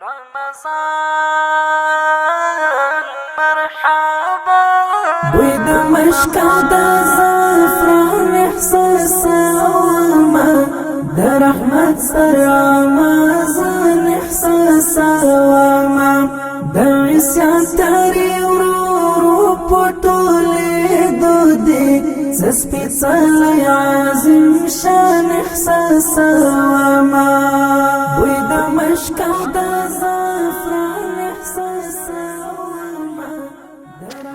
رمضان مرحبا بوی د مشکا د زعفران احساسوما د رحمت سر رمضان احساسوما د عصیان تاری ورورو پټولې دودې سپېڅلی عظیم شان احساسوما بوی د مشکا د زعفران احساسوما.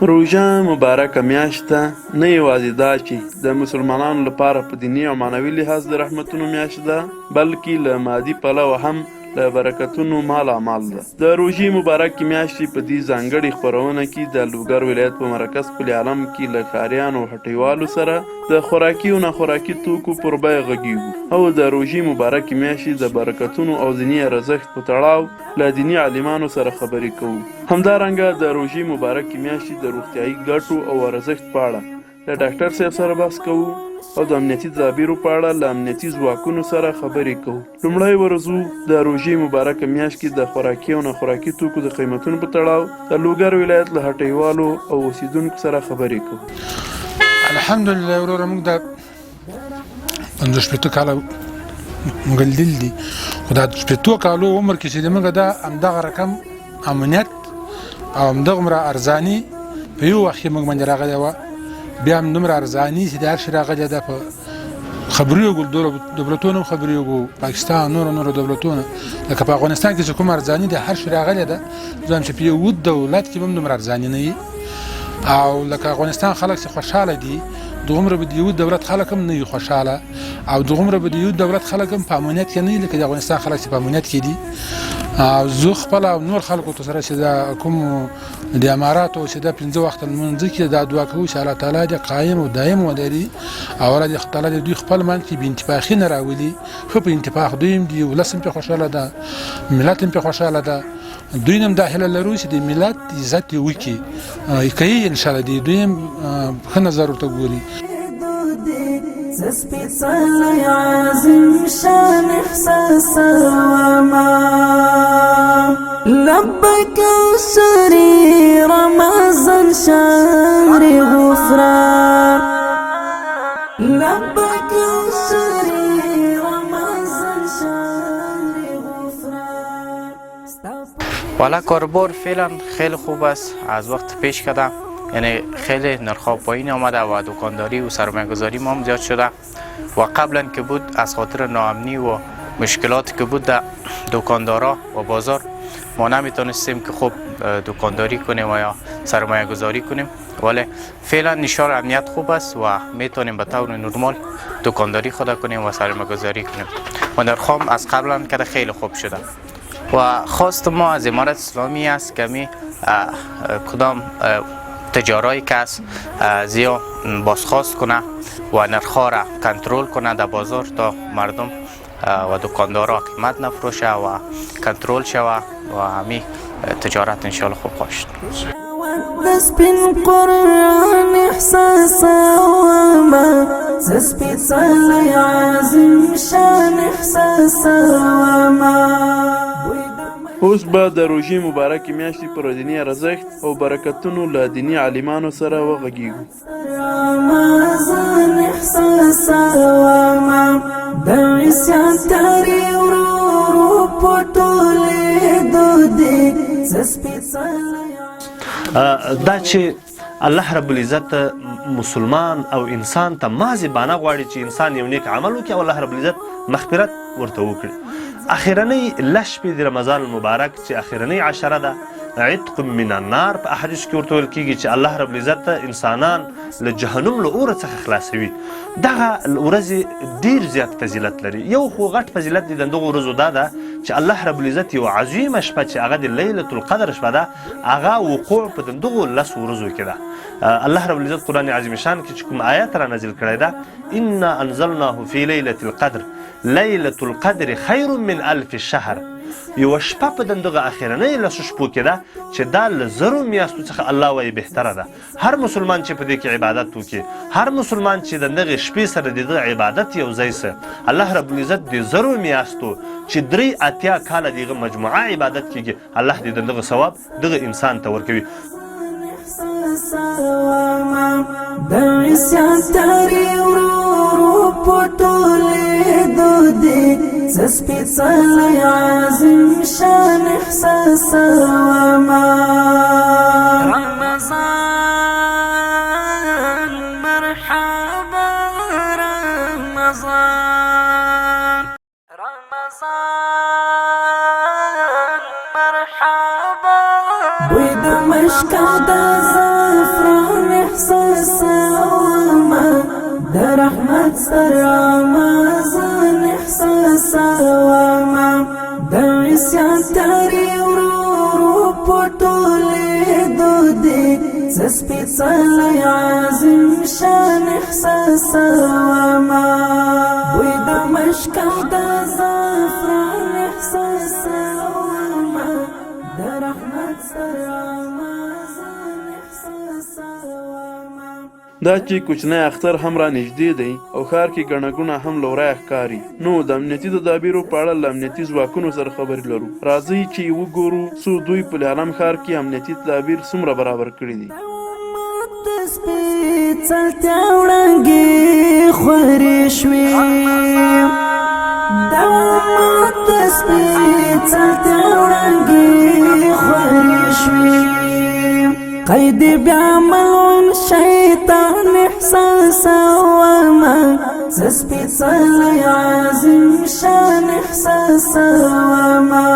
روژه مبارکه میاشت ده، نه یوازې دا چې د مسلمانانو لپاره په دیني او معنوي لحاظ د رحمتونو میاشت ده، بلکې له مادي پلوه هم له برکتونو مالا مال ده. د روژې مبارکې میاشتې په دې ځانګړې خپرونه کې د لوګر ولایت په مرکز پل عالم کې له ښاریانو او هټیوالو سره د خوراکي او ناخوراکي توکو پر بیه غږیږو او د روژې مبارکې میاشتې د برکتونو او دیني ارزښت په تړاو له دیني عالمانو سره خبرې کوو. همدارنګه د روژې مبارکې میاشتې د روغتیایي ګټو او ارزښت په اړه له ډاکټر صاحب سره بحث کوو او د امنیتي تدابیرو په اړه له امنیتي ځواکونو سره خبرې کوو. لومړی ورځو د روژې مبارکه میاشت کې د خوراکي او ناخوراکي توکو د قیمتونو په تړاو د لوګر ولایت له هټیوالو او اوسیدونکو سره خبرې کوو. الحمدلله وروره موږ د 50 کاله مګلدل دي خو دا 50 کالو عمر کې چې موږ دا همدغه رقم امنیت او همدغه ارزاني په یو وخت موږ باندې راغلی وه، بیا هم دومره ارزاني چې د هر شي راغلی ده. په خبرېږو دولتونو هم خبرېږو، پاکستان نورو دولتونو لکه په افغانستان کې چې کوم ارزاني د هر شي راغلی ده، ځان چې په یو دولت کې هم دومره ارزاني نه وي. او لکه افغانستان خلک چې خوشحاله دي، دغومره به د یو دولت خلک هم نه وي خوشحاله، او دغومره به د یو دولت خلک هم په امنیت کې نه وي لکه د افغانستان خلک چې په امنیت کې دي. او زه خپله او نور خلکو ته سره چې دا کوم د اماراتو چې دا 5 وخت لمونځ کې دا دعا کوو چې الله تعالی دې قایم او دایم ولري، او الله دې تعالی دې دوی خپل منځ کې بې انتفاخي نه راولي. ښه په انتفاخ دوی هم دي، ولس هم پرې خوشحاله ده، ملت هم پرې خوشحاله ده. دوی هم دا هیله لرو چې د ملت عزت یې وکړي، کوي انشاءالله دوی هم ښه نظر ورته ګوري. سپېڅلی عظیم شان احساسوما لبیک شهری رمضان شهر غفران لبیک شهری رمضان شهر غفران. والا کاربار فعلا خیلی خوب است، از وقت پیش کده، یعنی خیلی نرخ‌ها پایین آمده و دکانداری و سرمایه‌گذاری ما هم زیاد شده و قبلا که بود از خاطر ناامنی و مشکلاتی که بود در دکاندارا و بازار ما نمیتونستیم که خوب دکانداری کنیم و یا سرمایه گذاری کنیم، ولی فعلا نشان امنیت خوب است و میتونیم به طور نرمال دکانداری خود کنیم و سرمایه گذاری کنیم و نرخ‌ها هم از قبلا که خیلی خوب شده. و خواست ما از امارت اسلامی است که می کدام تجارایی که است زیاد بازخواست کنه و نرخ‌ها را کنترل کنه در بازار تا مردم و دکاندارا قیمت نفروشه و کنترل شوه و همین تجارت انشاءالله خوب خواهد. سپین قرآن احساسوما سپېڅلی عظیم شان احساسوما. اوس به د روژې مبارکې میاشتې پر دیني ارزښت او برکتونو له دیني عالمانو سره وغږیږو. رمضان احساسوما د عصیان تاری ورورو پټولې دودې سپېڅلی دا چې الله رب العزت مسلمان او انسان ته مازیبانه غواړي چې انسان یو نیک عمل وکړي او الله رب العزت مغفرت ورته وکړي. اخرنۍ لس شپې د رمضان المبارک چې اخرنۍ عشره ده، عتق من النار په احادیث کې ورته ویل کېږي چې الله رب العزت انسانان له جهنم له اوره څخه خلاصوي. دغه ورځې ډېر زیات فضیلت لري. یو خو غټ فضیلت د دغو ورځو دا ده چې الله رب العزت یو عظیمه شپه چې هغه د لیلة القدر شپه ده، هغه وقوع په دغو 10 ورځو کې ده. الله رب العزت قرآن عظیم شان کې چې کوم آیت را نازل کړی ده، انا انزلناه فی لیلة القدر لیلة القدر خیر من 1000 شهر. یوه شپه په دغه اخرنۍ لسو شپو کې ده چې دا له زرو میاشتو څخه الله وایي بهتره ده. هر مسلمان چې په دې کې عبادت وکړي، هر مسلمان چې د دغې شپې سره د دغه عبادت یو ځای سه، الله رب العزت د زرو میاشتو چې 83 کاله دغه مجموعه عبادت کېږي، الله دې د دغه ثواب دغه انسان ته ورکوي. د عصیان تاري ورو پټولې دودې سپېڅلی عظیم شان احساس وما رمضان مرحبا رمضان رمضان مرحبا بوی د مشکا د زعفران احساس وما د رحمت سر رمضان احساس وما د عصیان تاري ورو پټولې دودې سپېڅلی عظیم شان احساس وما بوی د مشکا د زعفران احساس وما د رحمت سر رمضان احساس وما. دا چې کوچنی اختر هم را نږدې دی او ښار کې ګڼه ګوڼه هم له ورایه ښکاري، نو د امنیتي تدابیرو په اړه له امنیتي ځواکونو سره خبرې لرو. راځئ چې وګورو څو دوی په لعلم ښار کې امنیتي تدابیر څومره برابر کړي دي. د سپېڅلتیا وړانګې خورې شوې، د امت د سپېڅلتیا وړانګې خورې شوې، قید بیا ملعون شیطان احساس وما سپېڅلی عظیم شان احساس وما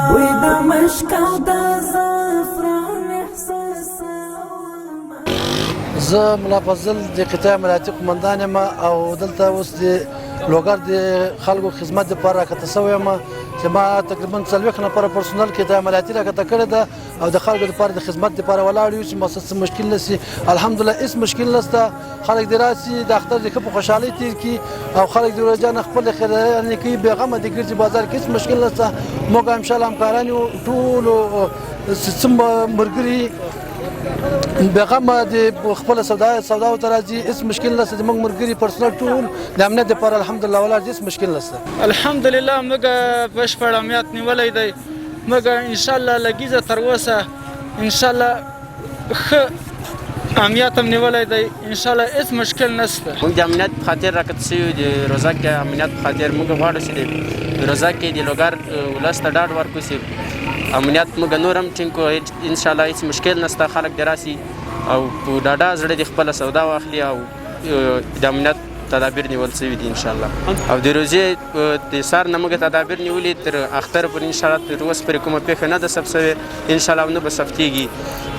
بوی د مشکا د زعفران احساس وما. زه ملا فضل د قطاع عملیاتي قمندان یم او دلته اوس د لوګر د خلکو خدمت لپاره راکته شوی یم چې ما تقریبا 40 نفره پرسونل قطاع عملیاتي راکته کړې ده او د خلکو لپاره د خدمت لپاره ولاړ یو چې مسله مشکل نشي. الحمدلله هیڅ مشکل نشته، خلک د راسي د اختر د په خوشحالۍ تیر کی او خلک د ورځان خپل خیرانه کوي بیغمه د ګرځي بازار کې هیڅ مشکل نشته. موږ ان شاء الله همکاران یو ټول سیستم مرګري بیغمه د خپل سودا ته راځي، هیڅ مشکل نشته. زموږ مرګري پرسنل ټول د امنیت لپاره الحمدلله ولاړ دي، هیڅ مشکل نشته. الحمدلله موږ بشپړ امنیت نیولی دی، موږ ان شاء الله لګیزه تر اوسه ان شاء الله ښه امنیت هم نیولی دی، ان شاء الله هیڅ مشکل نشته. موږ د امنیت په خاطر راکته شوي د روژه کې امنیت په خاطر موږ غواړو چې د روژه کې د لوګر ولس ته ډاډ ورکړو چې امنیت موږ نور هم ټینګ کړو، ان شاء الله هیڅ مشکل نشته. خلک د راسي او په ډاډه زړه د خپله سودا واخلي او د امنیت تدابیر نیول شوي دي ان شاء الله. او د روژې د سهار نه موږ تدابیر نیولي تر اختر پورې ان شاء الله تر اوسه پورې کومه پیښه نه ده ثبت شوې ان شاء الله او نه به ثبتېږي.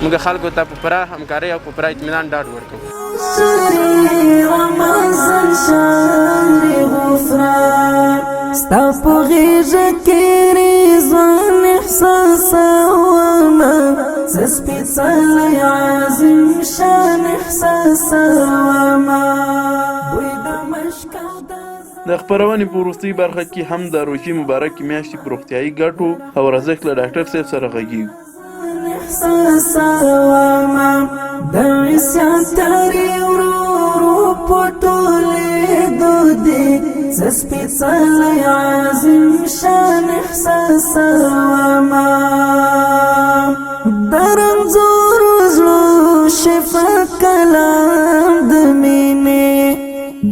موږ خلکو ته په پوره همکارۍ او په پوره اطمینان ډاډ ورکوو. رمضان شهر غفران ستا په غېږه کې رضوان احساس وما سپېڅلی عظیم شان احساس وما بوی د مشکا د د خپرونې په وروستۍ برخه کې هم د روژې مبارکې میاشتې په روغتیایي ګټو او ارزښت له ډاکټر صاحب سره غږیږو. احساس وما د عصیان تاري ورو پټولې دودې سپېڅلی عظیم شان احساس وما د رنځورو زړو شفا کلام د مینې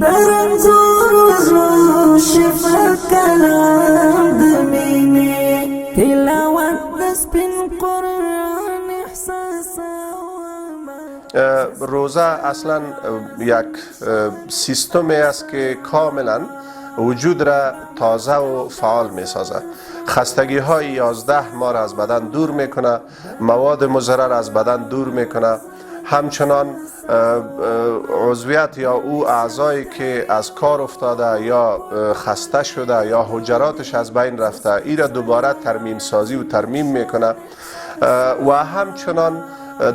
د رنځورو زړو شفا کلام د مینې تلاوت د سپین قرآن احساس روزه اصلا یک سیستمی است که کاملا وجود را تازه و فعال می سازد. خستگی های 11 ماه را از بدن دور میکنه، مواد مضر از بدن دور میکنه، همچنان عضویت یا او اعضایی که از کار افتاده یا خسته شده یا حجراتش از بین رفته ای را دوباره ترمیم سازی و ترمیم میکنه و همچنان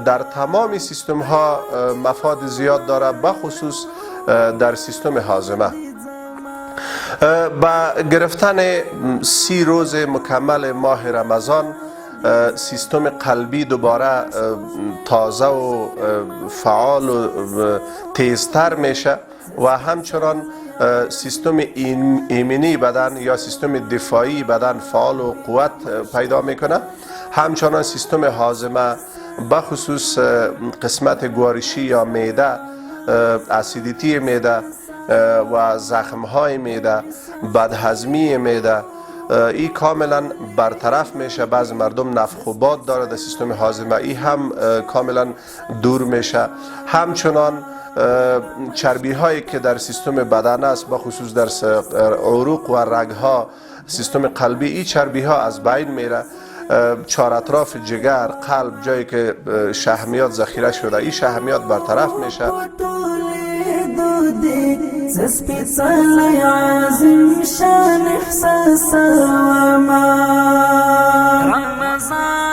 در تمام سیستم ها مفاد زیاد داره، بخصوص در سیستم هاضمه. با گرفتن 30 روز مکمل ماه رمضان سیستم قلبی دوباره تازه و فعال و تیزتر میشه و همچنان سیستم ایمنی بدن یا سیستم دفاعی بدن فعال و قوت پیدا میکنه. همچنان سیستم هاضمه بخصوص قسمت گوارشی یا معده، اسیدیتی معده و زخمهای معده، بدهضمی معده، این کاملا برطرف میشه. بعض مردم نفخ و باد داره در سیستم هاضمه، این هم کاملا دور میشه. همچنان چربی هایی که در سیستم بدن است بخصوص در عروق و رگ ها سیستم قلبی، این چربی ها از بین میره. چهار اطراف جگر، قلب، جایی که شحمیات ذخیره شده، این شحمیات برطرف میشه. سپیڅلی عظیم شان احساس و ما رمضان